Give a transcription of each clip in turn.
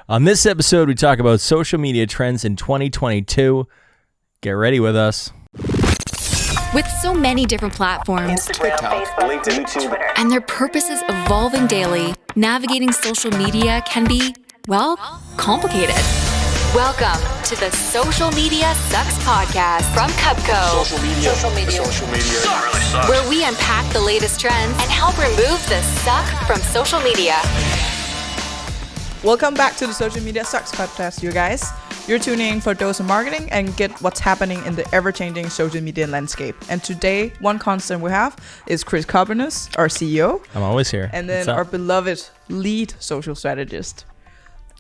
On this episode, we talk about social media trends in 2022. Get ready with us. With so many different platforms, Instagram, Facebook, LinkedIn, Twitter, and their purposes evolving daily, navigating social media can be, well, complicated. Welcome to the Social Media Sucks podcast from Cupco. Social media really sucks. Where we unpack the latest trends and help remove the suck from social media. Welcome back to the Social Media Sucks podcast, you guys. You're tuning in for a dose of marketing and get what's happening in the ever-changing social media landscape. And today, one constant we have is Chris Carbonus, our CEO. I'm always here. And then our beloved lead social strategist,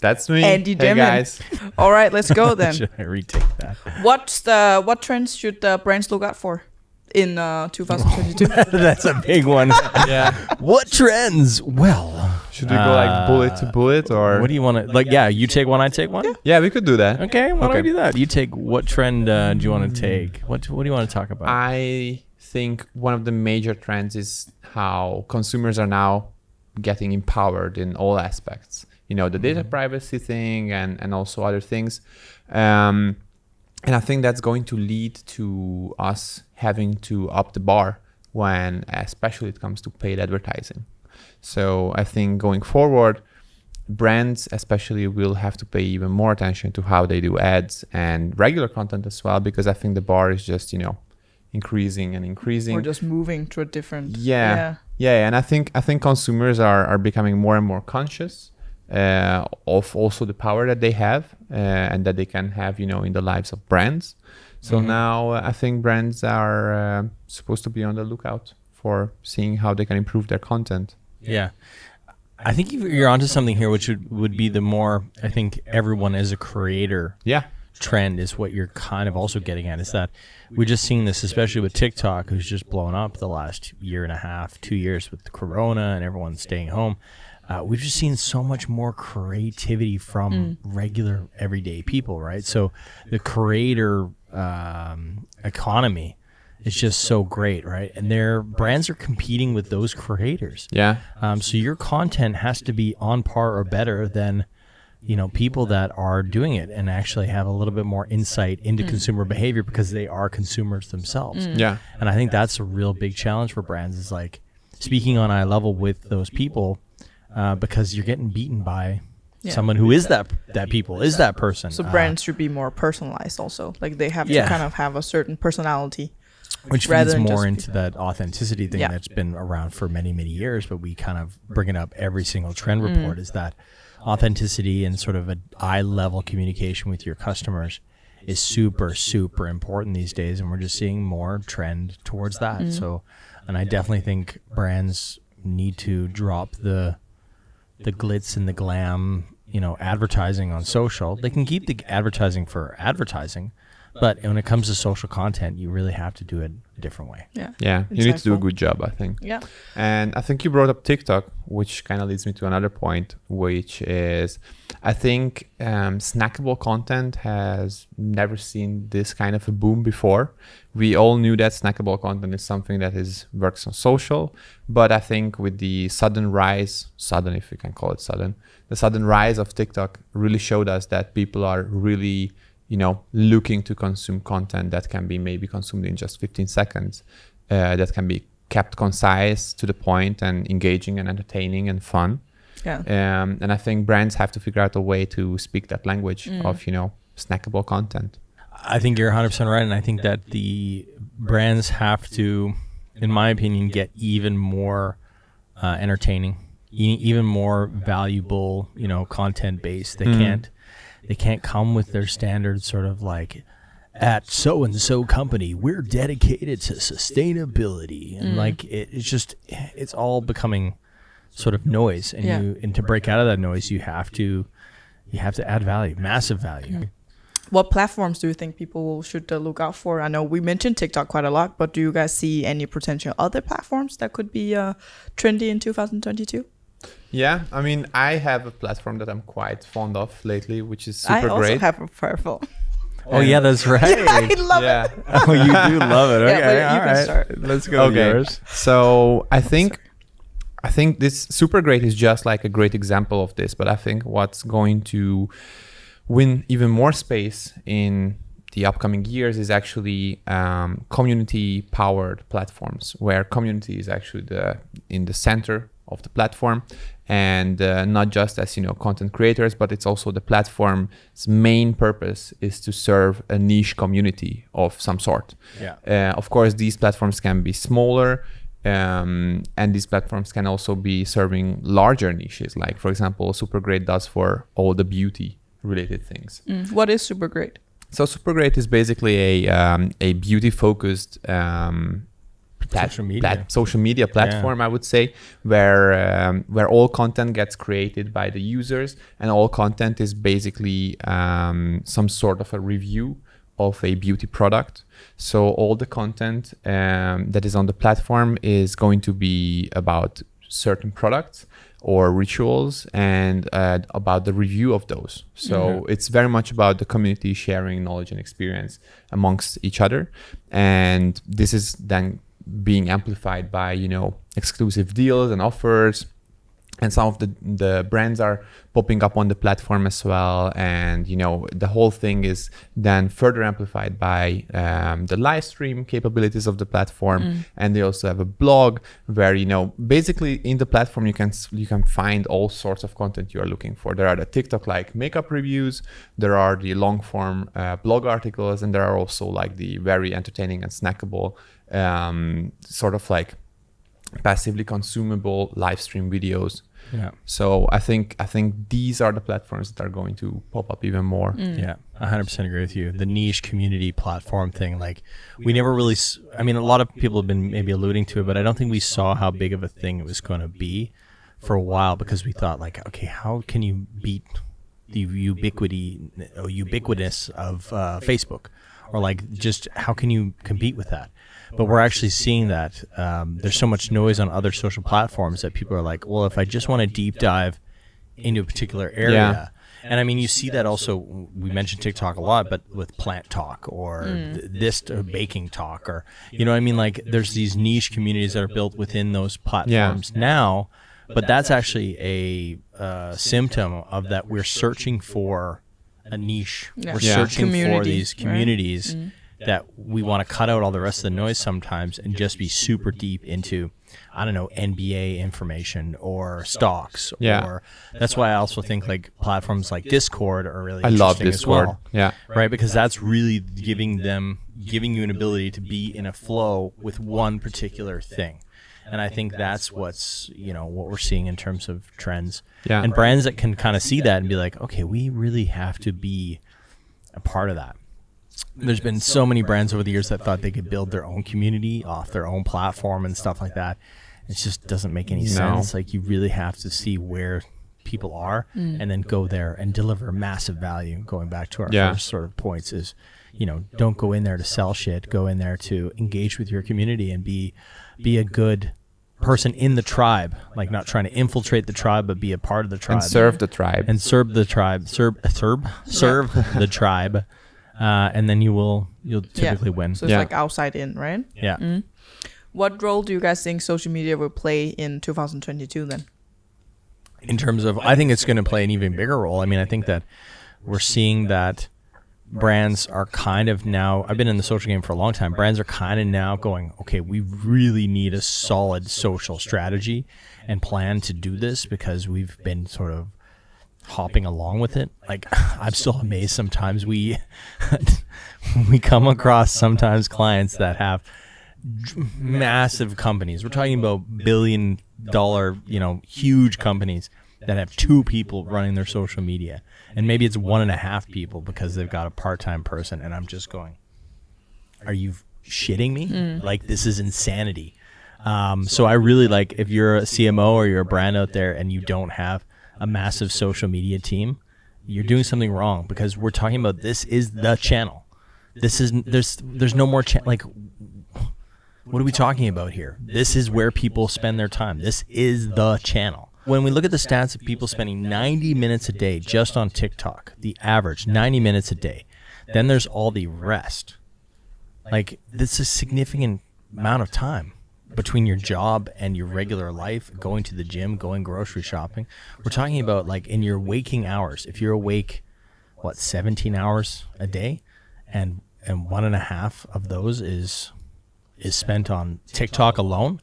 That's me. Andy Hey Demmin. guys. All right, let's go then. Should I retake that? What trends should brands look out for in 2022? That's a big one. Yeah. What trends? Well, Should we go like bullet to bullet or? what do you want to, like, yeah, you take one, I take one? Yeah, we could do that. Okay, why don't Okay. we do that? You take, what trend do you want to take? What do you want to talk about? I think one of the major trends is how consumers are now getting empowered in all aspects. You know, the data privacy thing and also other things. And I think that's going to lead to us having to up the bar when, especially it comes to paid advertising. So I think going forward, brands especially will have to pay even more attention to how they do ads and regular content as well, because I think the bar is just, you know, increasing and increasing. Or just moving to a different... Yeah. And I think consumers are becoming more and more conscious of also the power that they have and that they can have, you know, in the lives of brands. So now I think brands are supposed to be on the lookout for seeing how they can improve their content. Yeah. I think you're onto something here, which would be the more, I think everyone as a creator Yeah. trend is what you're kind of also getting at, is that we're just seeing this, especially with TikTok, who's just blown up the last year and a half, 2 years with the corona and everyone staying home. We've just seen so much more creativity from regular everyday people, right? So the creator economy is just so great, right? And their brands are competing with those creators. Yeah. So your content has to be on par or better than, you know, people that are doing it and actually have a little bit more insight into consumer behavior because they are consumers themselves. Yeah. And I think that's a real big challenge for brands, is like speaking on eye level with those people, because you're getting beaten by someone who is that people, is that person. So brands should be more personalized also. Like they have to kind of have a certain personality. Which rather feeds than more just into that authenticity thing that's been around for many, many years, but we kind of bring it up every single trend report, is that authenticity and sort of an eye-level communication with your customers is super, super important these days, and we're just seeing more trend towards that. So, and I definitely think brands need to drop the glitz and the glam, you know, advertising on social. They can keep the advertising for advertising, but when it comes to social content, you really have to do it a different way. Yeah. You need to do a good job, I think. Yeah. And I think you brought up TikTok, which kind of leads me to another point, which is I think snackable content has never seen this kind of a boom before. We all knew that snackable content is something that works on social, but I think with the sudden rise if you can call it sudden, the sudden rise of TikTok really showed us that people are really, you know, looking to consume content that can be maybe consumed in just 15 seconds, that can be kept concise, to the point, and engaging and entertaining and fun. Yeah. And I think brands have to figure out a way to speak that language of, you know, snackable content. I think you're 100% right, and I think that the brands have to, in my opinion, get even more entertaining, even more valuable, you know, content based. They can't come with their standard sort of like, at so and so company, we're dedicated to sustainability, and like it's all becoming sort of noise, and to break out of that noise, you have to add value, massive value. What platforms do you think people should look out for? I know we mentioned TikTok quite a lot, but do you guys see any potential other platforms that could be trendy in 2022? Yeah, I mean, I have a platform that I'm quite fond of lately, which is Supergreat. I also have a purple. Oh yeah, that's right. I love it. Oh, you do love it. Okay, but you all can right. start. Let's go. Okay. Yours. So I think I think this Supergreat is just like a great example of this, but I think what's going to win even more space in the upcoming years is actually community-powered platforms, where community is actually in the center of the platform, and not just as content creators, but it's also the platform's main purpose is to serve a niche community of some sort. Of course, these platforms can be smaller. And these platforms can also be serving larger niches, like, for example, Supergreat does for all the beauty-related things. What is Supergreat? So Supergreat is basically a beauty-focused social media platform, I would say, where all content gets created by the users, and all content is basically some sort of a review of a beauty product. So all the content that is on the platform is going to be about certain products or rituals and about the review of those. So it's very much about the community sharing knowledge and experience amongst each other. And this is then being amplified by, exclusive deals and offers. And some of the brands are popping up on the platform as well. And, the whole thing is then further amplified by the live stream capabilities of the platform. And they also have a blog where, basically in the platform, you can find all sorts of content you are looking for. There are the TikTok-like makeup reviews. There are the long-form blog articles. And there are also like the very entertaining and snackable sort of like passively consumable live stream videos. So I think these are the platforms that are going to pop up even more. Yeah, 100% agree with you. The niche community platform thing, like we never really, a lot of people have been maybe alluding to it, but I don't think we saw how big of a thing it was going to be for a while, because we thought like, okay, how can you beat the ubiquitous of Facebook? Or like, just how can you compete with that? But we're actually seeing that there's so much noise on other social platforms that people are like, well, if I just want to deep dive into a particular area. And you see that also, we mentioned TikTok a lot, but with plant talk or this baking talk, or, like there's these niche communities that are built within those platforms now, but that's actually a symptom of that we're searching for a niche. We're searching for these communities that we want to cut out all the rest of the noise sometimes and just be super deep into, I don't know, NBA information or stocks. Or that's why I also think like platforms like Discord are really interesting as well. Right? Because that's really giving you an ability to be in a flow with one particular thing. And I think that's what's, what we're seeing in terms of trends. And brands that can kind of see that and be like, okay, we really have to be a part of that. There's been so many brands over the years that thought they could build their own community off their own platform and stuff like that. It just doesn't make any sense. Like, you really have to see where people are and then go there and deliver massive value. Going back to our first sort of points is, don't go in there to sell shit. Go in there to engage with your community and be a good person in the tribe, like not trying to infiltrate the tribe, but be a part of the tribe and serve the tribe the tribe. And then you'll typically win. So it's like outside in, right? What role do you guys think social media will play in 2022 then? In terms of, I think it's going to play an even bigger role. I think that we're seeing that brands are kind of now, I've been in the social game for a long time, brands are kind of now going, okay, we really need a solid social strategy and plan to do this, because we've been sort of hopping along with it. Like, I'm still amazed sometimes we come across sometimes clients that have massive companies. We're talking about $1 billion, huge companies that have 2 people running their social media, and maybe it's 1.5 people because they've got a part-time person. And I'm just going, are you shitting me? Like, this is insanity. So I really like, if you're a CMO or you're a brand out there and you don't have a massive social media team, you're doing something wrong, because we're talking about, this is the channel. This is, there's no more like, what are we talking about here? This is where people spend their time. This is the channel. When we look at the stats of people spending 90 minutes a day just on TikTok, the average 90 minutes a day, then there's all the rest. Like, this is a significant amount of time. between your job and your regular life, going to the gym, going grocery shopping. We're talking about like in your waking hours. If you're awake, 17 hours a day, and 1.5 of those is spent on TikTok alone,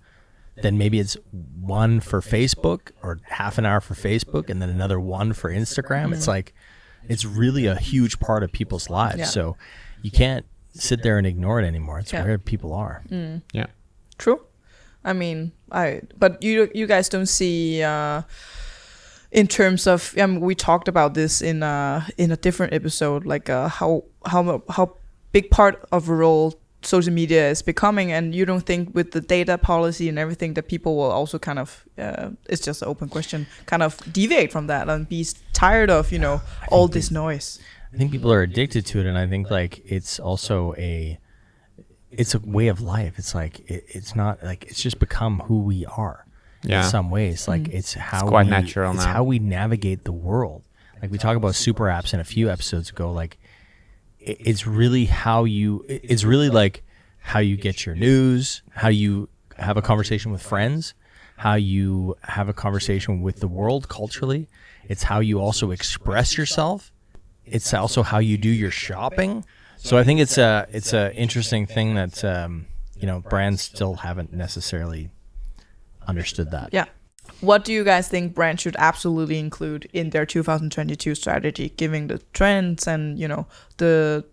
then maybe it's 1 for Facebook or half an hour for Facebook and then another 1 for Instagram. It's like, it's really a huge part of people's lives. Yeah. So you can't sit there and ignore it anymore. It's where people are. Yeah. True. I mean, but you guys don't see in terms of we talked about this in a different episode, like how big part of a role social media is becoming, and you don't think with the data policy and everything that people will also kind of it's just an open question, kind of deviate from that and be tired of all this noise. I think people are addicted to it, and I think like it's also it's a way of life. It's like it's not like it's just become who we are in some ways. Like it's quite natural it's now. how we navigate the world. Like we talked about super apps in a few episodes ago. Like it's really like how you get your news, how you have a conversation with friends, how you have a conversation with the world culturally. It's how you also express yourself. It's also how you do your shopping. So I think it's a interesting thing that brands still haven't necessarily understood that. Yeah. What do you guys think brands should absolutely include in their 2022 strategy, given the trends and the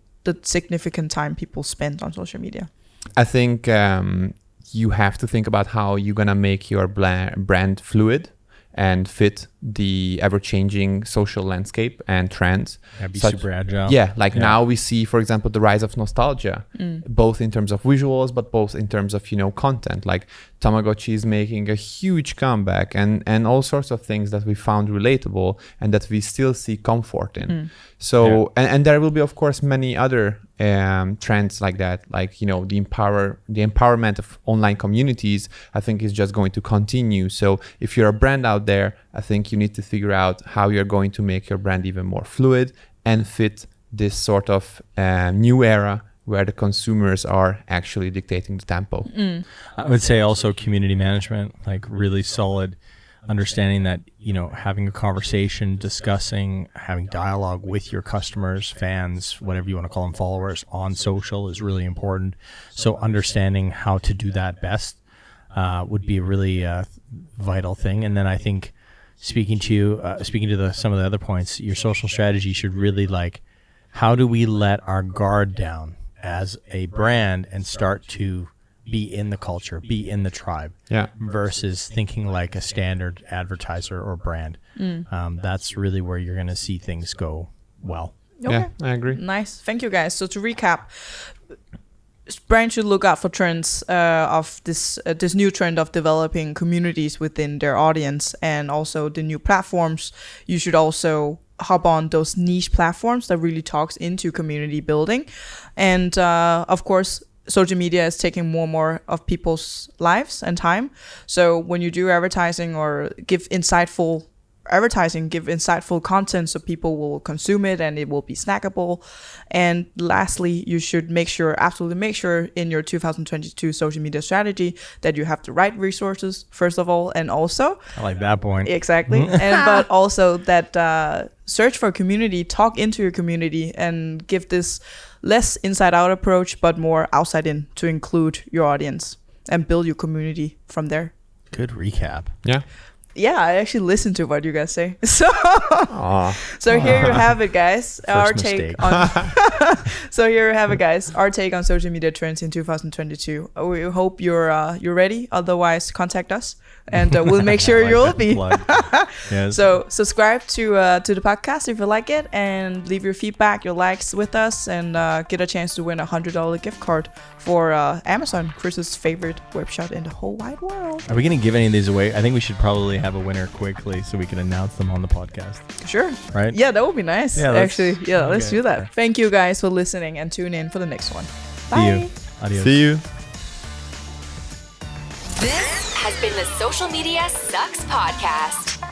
significant time people spend on social media? I think you have to think about how you're gonna make your brand fluid and fit the ever-changing social landscape and trends. Be super agile. Yeah, now we see, for example, the rise of nostalgia, both in terms of visuals, but both in terms of, content. Like Tamagotchi is making a huge comeback and all sorts of things that we found relatable and that we still see comfort in. So, and there will be, of course, many other trends like that, like, the empowerment of online communities, I think is just going to continue. So if you're a brand out there, I think you need to figure out how you're going to make your brand even more fluid and fit this sort of new era where the consumers are actually dictating the tempo. I would say also community management, like really solid understanding that, having a conversation, discussing, having dialogue with your customers, fans, whatever you want to call them, followers on social is really important. So understanding how to do that best would be a really vital thing. And then I think speaking to some of the other points, your social strategy should really like, how do we let our guard down as a brand and start to be in the culture, be in the tribe, versus thinking like a standard advertiser or brand. That's really where you're going to see things go well. Okay. Yeah, I agree. Nice. Thank you, guys. So to recap, brands should look out for trends of this new trend of developing communities within their audience, and also the new platforms. You should also hop on those niche platforms that really talks into community building. And of course, social media is taking more and more of people's lives and time. So when you do advertising or give insightful content, so people will consume it and it will be snackable. And lastly, you should absolutely make sure in your 2022 social media strategy that you have the right resources, first of all, and also I like that point. Exactly. But also that search for a community, talk into your community, and give this less inside out approach, but more outside in, to include your audience and build your community from there. Good recap. Yeah, I actually listened to what you guys say. So here you have it, guys. Our take on So here you have it, guys. Our take on social media trends in 2022. We hope you're ready. Otherwise, contact us, and we'll make sure you'll be. Yes. So subscribe to the podcast if you like it, and leave your feedback, your likes with us, and get a chance to win a $100 gift card for Amazon, Chris's favorite web shop in the whole wide world. Are we going to give any of these away? I think we should probably have a winner quickly so we can announce them on the podcast. Sure. Right? Yeah, that would be nice. Yeah, let's do that. Okay. Thank you guys for listening, and tune in for the next one. Bye. See you. Adios. See you. This has been the Social Media Sucks Podcast.